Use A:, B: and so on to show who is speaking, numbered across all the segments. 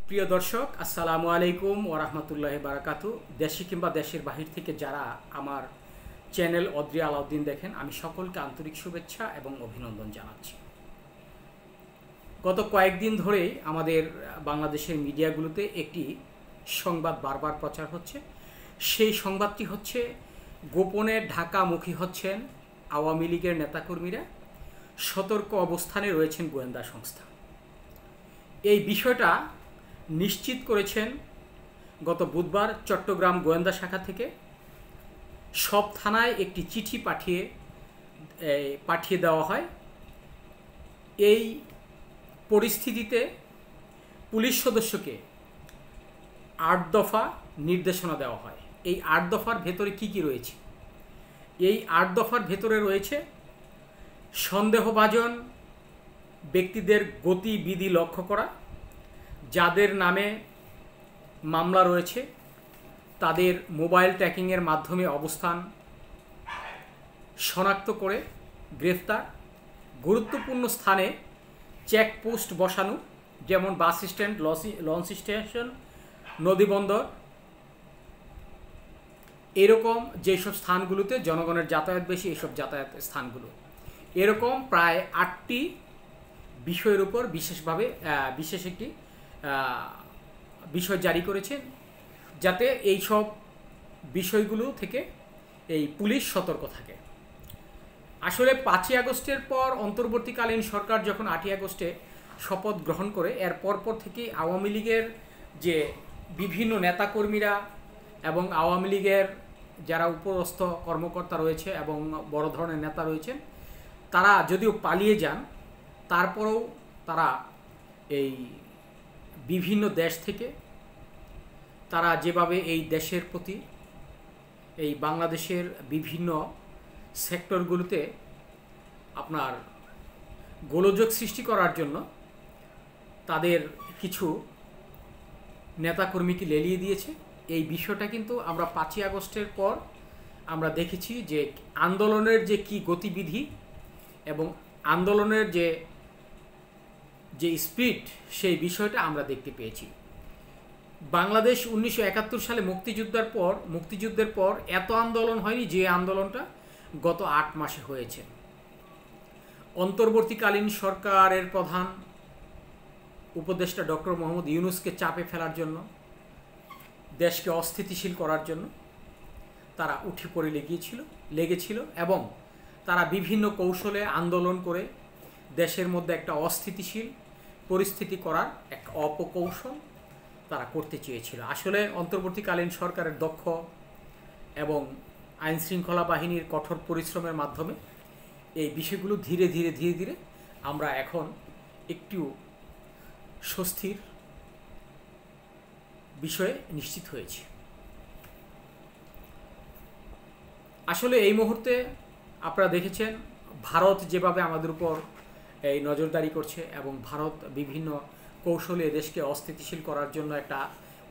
A: প্রিয় দর্শক, আসসালামু আলাইকুম ওয়া রাহমাতুল্লাহি ওয়া বারাকাতু। দেশে কিংবা দেশের বাহির থেকে যারা আমার চ্যানেল অদ্রি আলাউদ্দিন দেখেন, আমি সকলকে আন্তরিক শুভেচ্ছা এবং অভিনন্দন জানাচ্ছি। গত কয়েকদিন ধরেই আমাদের বাংলাদেশের মিডিয়াগুলোতে একটি সংবাদ বারবার প্রচার হচ্ছে। সেই সংবাদটি হচ্ছে, গোপনে ঢাকামুখী হচ্ছেন আওয়ামী লীগের নেতাকর্মীরা, সতর্ক অবস্থানে রয়েছেন গোয়েন্দা সংস্থা। এই বিষয়টা নিশ্চিত করেছেন গত বুধবার চট্টগ্রাম গোয়েন্দা শাখা থেকে। সব থানায় একটি চিঠি পাঠিয়ে দেওয়া হয়। এই পরিস্থিতিতে পুলিশ সদস্যকে ৮ দফা নির্দেশনা দেওয়া হয়। এই ৮ দফার ভেতরে কি কি রয়েছে? এই ৮ দফার ভেতরে রয়েছে সন্দেহভাজন ব্যক্তিদের গতিবিধি লক্ষ্য করা, যাদের নামে মামলা রয়েছে তাদের মোবাইল ট্র্যাকিংয়ের মাধ্যমে অবস্থান শনাক্ত করে গ্রেফতার, গুরুত্বপূর্ণ স্থানে চেকপোস্ট বসানো, যেমন বাস স্ট্যান্ড, লঞ্চ স্টেশন, নদীবন্দর, এরকম যেসব স্থানগুলোতে জনগণের যাতায়াত বেশি, এইসব যাতায়াত স্থানগুলো, এরকম প্রায় ৮টি বিষয়ের উপর বিশেষ একটি বিষয় জারি করেছে, যাতে এই সব বিষয়গুলো থেকে এই পুলিশ সতর্ক থাকে। আসলে ৫ই আগস্টের পর অন্তর্বর্তীকালীন সরকার যখন ৮ই আগস্টে শপথ গ্রহণ করে, এর পরপর থেকেই আওয়ামী লীগের যে বিভিন্ন নেতাকর্মীরা এবং আওয়ামী লীগের যারা উপরস্থ কর্মকর্তা রয়েছে এবং বড় ধরনের নেতা রয়েছেন, তারা যদিও পালিয়ে যান, তারপরেও তারা এই বিভিন্ন দেশ থেকে তারা যেভাবে এই দেশের প্রতি, এই বাংলাদেশের বিভিন্ন সেক্টরগুলোতে আপনার গোলযোগ সৃষ্টি করার জন্য তাদের কিছু নেতাকর্মীকে লেলিয়ে দিয়েছে। এই বিষয়টা কিন্তু আমরা ৫ই আগস্টের পর আমরা দেখেছি যে আন্দোলনের যে কি গতিবিধি এবং আন্দোলনের যে স্পিড, সেই বিষয়টা আমরা দেখতে পেয়েছি। বাংলাদেশ ১৯৭১ সালে মুক্তিযুদ্ধের পর এত আন্দোলন হয়নি যে আন্দোলনটা গত ৮ মাসে হয়েছে। অন্তর্বর্তীকালীন সরকারের প্রধান উপদেষ্টা ডক্টর মোহাম্মদ ইউনূসকে চাপে ফেলার জন্য, দেশকে অস্থিতিশীল করার জন্য তারা উঠে পড়ে লেগেছিল এবং তারা বিভিন্ন কৌশলে আন্দোলন করে দেশের মধ্যে একটা অস্থিতিশীল পরিস্থিতি করার এক অপকৌশল তারা করতে চেয়েছিল। আসলে অন্তর্বর্তীকালীন সরকারের দক্ষ এবং আইন শৃঙ্খলা বাহিনীর কঠোর পরিশ্রমের মাধ্যমে এই বিষয়গুলো ধীরে ধীরে আমরা এখন একটু স্বস্তির বিষয়ে নিশ্চিত হয়েছি। আসলে এই মুহূর্তে আপনারা দেখেছেন ভারত যেভাবে আমাদের উপর এই নজরদারি করছে এবং ভারত বিভিন্ন কৌশলে দেশকে অস্থিতিশীল করার জন্য একটা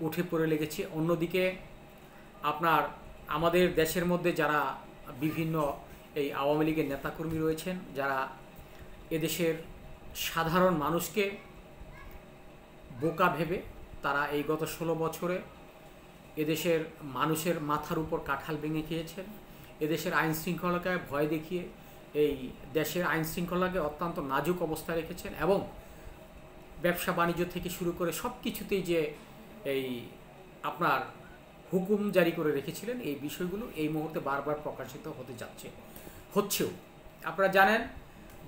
A: উঠে পড়ে লেগেছে। অন্যদিকে আপনার আমাদের দেশের মধ্যে যারা বিভিন্ন এই আওয়ামী লীগের নেতাকর্মী রয়েছেন, যারা এদেশের সাধারণ মানুষকে বোকা ভেবে তারা এই গত ১৬ বছরে এদেশের মানুষের মাথার উপর কাঁঠাল ভেঙে খেয়েছেন, এদেশের আইন শৃঙ্খলাকে ভয় দেখিয়ে এই দেশের আইন শৃঙ্খলাকে অত্যন্ত নাজুক অবস্থায় রেখেছেন এবং ব্যবসা বাণিজ্য থেকে শুরু করে সব কিছুতেই যে এই আপনার হুকুম জারি করে রেখেছিলেন, এই বিষয়গুলো এই মুহূর্তে বারবার প্রকাশিত হচ্ছেও। আপনারা জানেন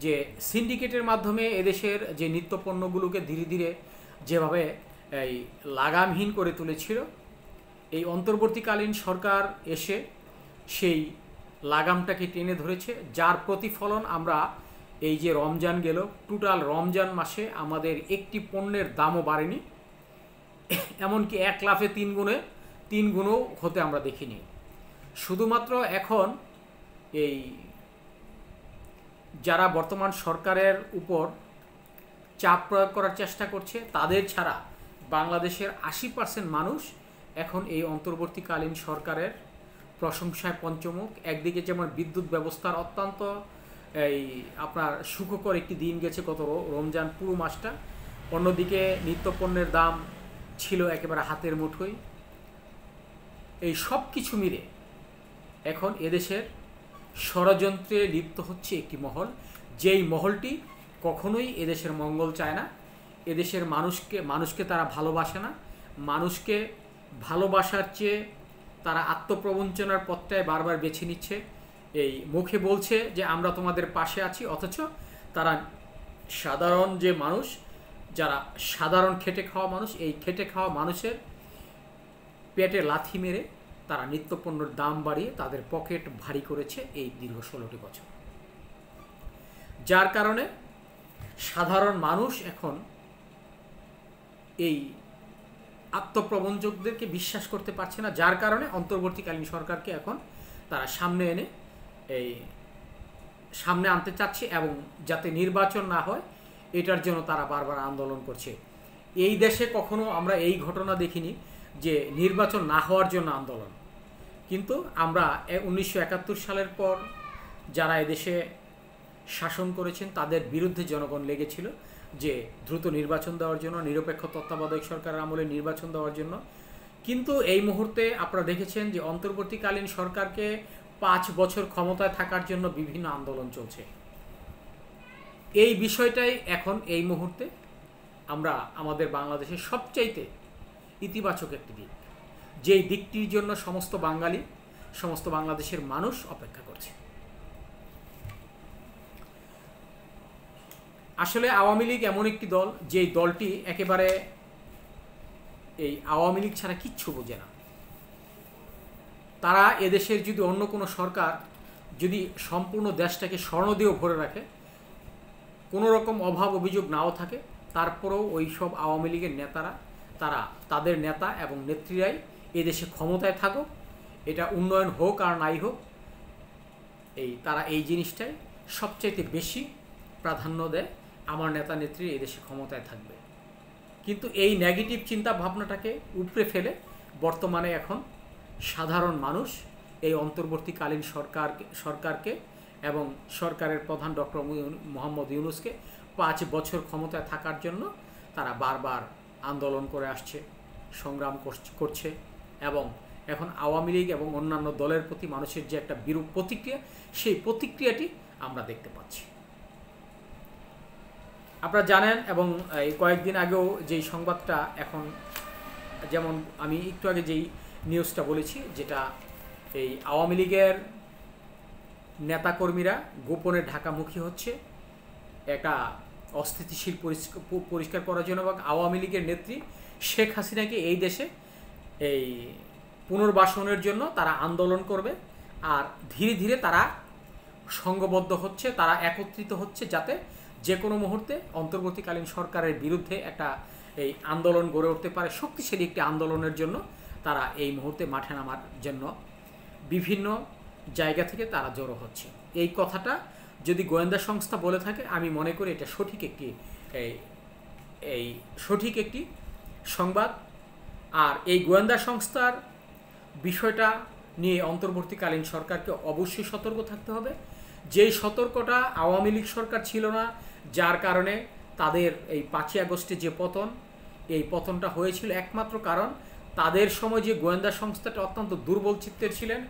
A: যে সিন্ডিকেটের মাধ্যমে এদেশের যে নিত্যপণ্যগুলোকে ধীরে ধীরে যেভাবে এই লাগামহীন করে তুলেছিল, এই অন্তর্বর্তীকালীন সরকার এসে সেই লাগামটাকে টেনে ধরেছে, যার প্রতিফলন আমরা এই যে রমজান গেল, টোটাল রমজান মাসে আমাদের একটি পণ্যের দামও বাড়েনি, এমনকি ১ লাফে ৩ গুণও হতে আমরা দেখিনি। শুধুমাত্র এখন এই যারা বর্তমান সরকারের উপর চাপ প্রয়োগ করার চেষ্টা করছে, তাদের ছাড়া বাংলাদেশের ৮০% মানুষ এখন এই অন্তর্বর্তীকালীন সরকারের প্রশংসায় পঞ্চমুখ। একদিকে যেমন বিদ্যুৎ ব্যবস্থার অত্যন্ত এই আপনার সুখকর একটি দিন গেছে গত রমজান পুরো মাসটা, অন্যদিকে নিত্যপণ্যের দাম ছিল একেবারে হাতের মুঠোয়, এই সব কিছু মিলে এখন এদেশের ষড়যন্ত্রে লিপ্ত হচ্ছে একটি মহল, যেই মহলটি কখনোই এদেশের মঙ্গল চায় না। এদেশের মানুষকে তারা ভালোবাসে না। মানুষকে ভালোবাসার চেয়ে তারা আত্মপ্রবঞ্চনার পথটাই বারবার বেছে নিচ্ছে। এই মুখে বলছে যে আমরা তোমাদের পাশে আছি, অথচ তারা সাধারণ যে মানুষ, যারা সাধারণ খেটে খাওয়া মানুষ, এই খেটে খাওয়া মানুষের পেটে লাথি মেরে তারা নিত্যপণ্যের দাম বাড়িয়ে তাদের পকেট ভারী করেছে এই দীর্ঘ 16টি বছর। যার কারণে সাধারণ মানুষ এখন এই আত্মপ্রবঞ্চকদেরকে বিশ্বাস করতে পারছে না। যার কারণে অন্তর্বর্তীকালীন সরকারকে এখন তারা সামনে আনতে চাচ্ছে, এবং যাতে নির্বাচন না হয় এটার জন্য তারা বারবার আন্দোলন করছে। এই দেশে কখনো আমরা এই ঘটনা দেখিনি যে নির্বাচন না হওয়ার জন্য আন্দোলন। কিন্তু আমরা 1971 সালের পর যারা এদেশে শাসন করেছেন তাদের বিরুদ্ধে জনগণ লেগেছিল যে দ্রুত নির্বাচন দেওয়ার জন্য, নিরপেক্ষ তত্ত্বাবধায়ক সরকারের আমলে নির্বাচন দেওয়ার জন্য। কিন্তু এই মুহূর্তে আপনারা দেখেছেন যে অন্তর্বর্তীকালীন সরকারকে 5 বছর ক্ষমতায় থাকার জন্য বিভিন্ন আন্দোলন চলছে। এই বিষয়টাই এখন এই মুহূর্তে আমরা আমাদের বাংলাদেশের সবচাইতে ইতিবাচক একটি দিক, যেই দিকটির জন্য সমস্ত বাঙালি, সমস্ত বাংলাদেশের মানুষ অপেক্ষা করছে। আসলে আওয়ামী লীগ এমন একটি দল, যেই দলটি একেবারে এই আওয়ামী লীগ ছাড়া কিচ্ছু বোঝে না। তারা এদেশের যদি অন্য কোনো সরকার যদি সম্পূর্ণ দেশটাকে স্বর্ণ দিয়েও ভরে রাখে, কোনো রকম অভাব অভিযোগ নাও থাকে, তারপরেও ওই সব আওয়ামী লীগের নেতারা, তাদের নেতা এবং নেত্রীরাই এদেশে ক্ষমতায় থাকুক, এটা উন্নয়ন হোক আর নাই হোক, তারা এই জিনিসটাই সবচাইতে বেশি প্রাধান্য দেয়, আমার নেতা নেত্রী এদেশে ক্ষমতায় থাকবে। কিন্তু এই নেগেটিভ চিন্তা ভাবনাটাকে উপড়ে ফেলে বর্তমানে এখন সাধারণ মানুষ এই অন্তর্বর্তীকালীন সরকারকে এবং সরকারের প্রধান ডক্টর মোহাম্মদ ইউনূসকে 5 বছর ক্ষমতায় থাকার জন্য তারা বারবার আন্দোলন করে আসছে, সংগ্রাম করছে, এবং এখন আওয়ামী লীগ এবং অন্যান্য দলের প্রতি মানুষের যে একটা বিরূপ প্রতিক্রিয়া, সেই প্রতিক্রিয়াটি আমরা দেখতে পাচ্ছি। আপনারা জানেন, এবং এই কয়েকদিন আগেও যেই সংবাদটা, এখন যেমন আমি একটু আগে যেই নিউজটা বলেছি, যেটা এই আওয়ামী লীগের নেতাকর্মীরা গোপনে ঢাকামুখী হচ্ছে একটা অস্থিতিশীল পরিষ্কার করার জন্য, এবং আওয়ামী লীগের নেত্রী শেখ হাসিনাকে এই দেশে এই পুনর্বাসনের জন্য তারা আন্দোলন করবে, আর ধীরে ধীরে তারা সংঘবদ্ধ হচ্ছে, তারা একত্রিত হচ্ছে, যাতে যে কোনো মুহূর্তে অন্তর্বর্তীকালীন সরকারের বিরুদ্ধে একটা এই আন্দোলন গড়ে উঠতে পারে। শক্তিশালী একটি আন্দোলনের জন্য তারা এই মুহূর্তে মাঠে নামার জন্য বিভিন্ন জায়গা থেকে তারা জড়ো হচ্ছে। এই কথাটা যদি গোয়েন্দা সংস্থা বলে থাকে, আমি মনে করি এটা সঠিক একটি সংবাদ। আর এই গোয়েন্দা সংস্থার বিষয়টা নিয়ে অন্তর্বর্তীকালীন সরকারকে অবশ্যই সতর্ক থাকতে হবে। যেই সতর্কটা আওয়ামী লীগ সরকার ছিল না, যার কারণে তাদের এই 5ই আগস্টে যে এই পতনটা হয়েছিল, একমাত্র কারণ তাদের সময় যে গোয়েন্দা সংস্থাটা অত্যন্ত দুর্বল চিত্তের ছিলেন,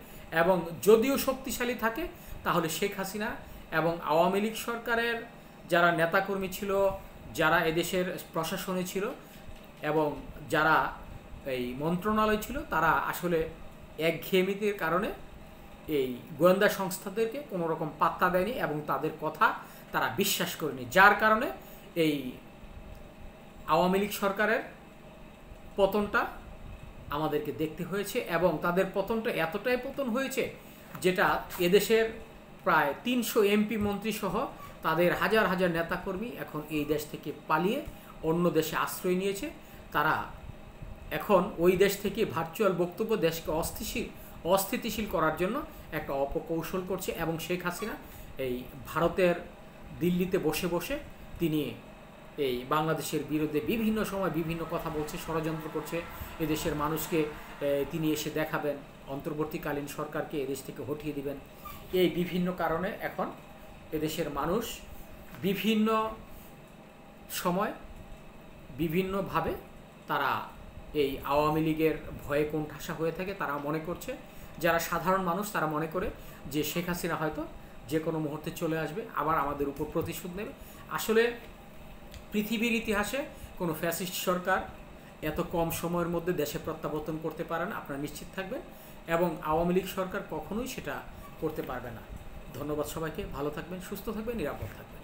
A: এবং যদিও শক্তিশালী থাকে তাহলে শেখ হাসিনা এবং আওয়ামী লীগ সরকারের যারা নেতাকর্মী ছিল, যারা এদেশের প্রশাসনে ছিল এবং যারা এই মন্ত্রণালয় ছিল, তারা আসলে একঘেয়েমিতির কারণে এই গোয়েন্দা সংস্থাদেরকে কোনো রকম পাত্তা দেয়নি এবং তাদের কথা তারা বিশ্বাস করেনি। যার কারণে এই আওয়ামী লীগ সরকারের পতনটা আমাদেরকে দেখতে হয়েছে, এবং তাদের পতনটা এতটাই পতন হয়েছে যেটা এদেশের প্রায় 300 এমপি মন্ত্রী সহ তাদের হাজার হাজার নেতাকর্মী এখন এই দেশ থেকে পালিয়ে অন্য দেশে আশ্রয় নিয়েছে। তারা এখন ওই দেশ থেকে ভার্চুয়াল বক্তব্য দেশকে অস্থিতিশীল করার জন্য একটা অপকৌশল করছে, এবং শেখ হাসিনা এই ভারতের দিল্লিতে বসে বসে তিনি এই বাংলাদেশের বিরুদ্ধে বিভিন্ন সময় বিভিন্ন কথা বলছে, ষড়যন্ত্র করছে। এদেশের মানুষকে তিনি এসে দেখাবেন, অন্তর্বর্তীকালীন সরকারকে এদেশ থেকে হটিয়ে দিবেন। এই বিভিন্ন কারণে এখন এদেশের মানুষ বিভিন্ন সময় বিভিন্নভাবে তারা এই আওয়ামী লীগের ভয়ে কোণঠাসা হয়ে থাকে। তারা মনে করছে, যারা সাধারণ মানুষ তারা মনে করে যে শেখ হাসিনা হয়তো যে কোনো মুহূর্তে চলে আসবে, আবার আমাদের উপর প্রতিশোধ নেবে। আসলে পৃথিবীর ইতিহাসে কোনো ফ্যাসিস্ট সরকার এত কম সময়ের মধ্যে দেশে প্রত্যাবর্তন করতে পারে না, আপনারা নিশ্চিত থাকবেন। এবং আওয়ামী লীগ সরকার কখনোই সেটা করতে পারবে না। ধন্যবাদ সবাইকে, ভালো থাকবেন, সুস্থ থাকবেন, নিরাপদ থাকবেন।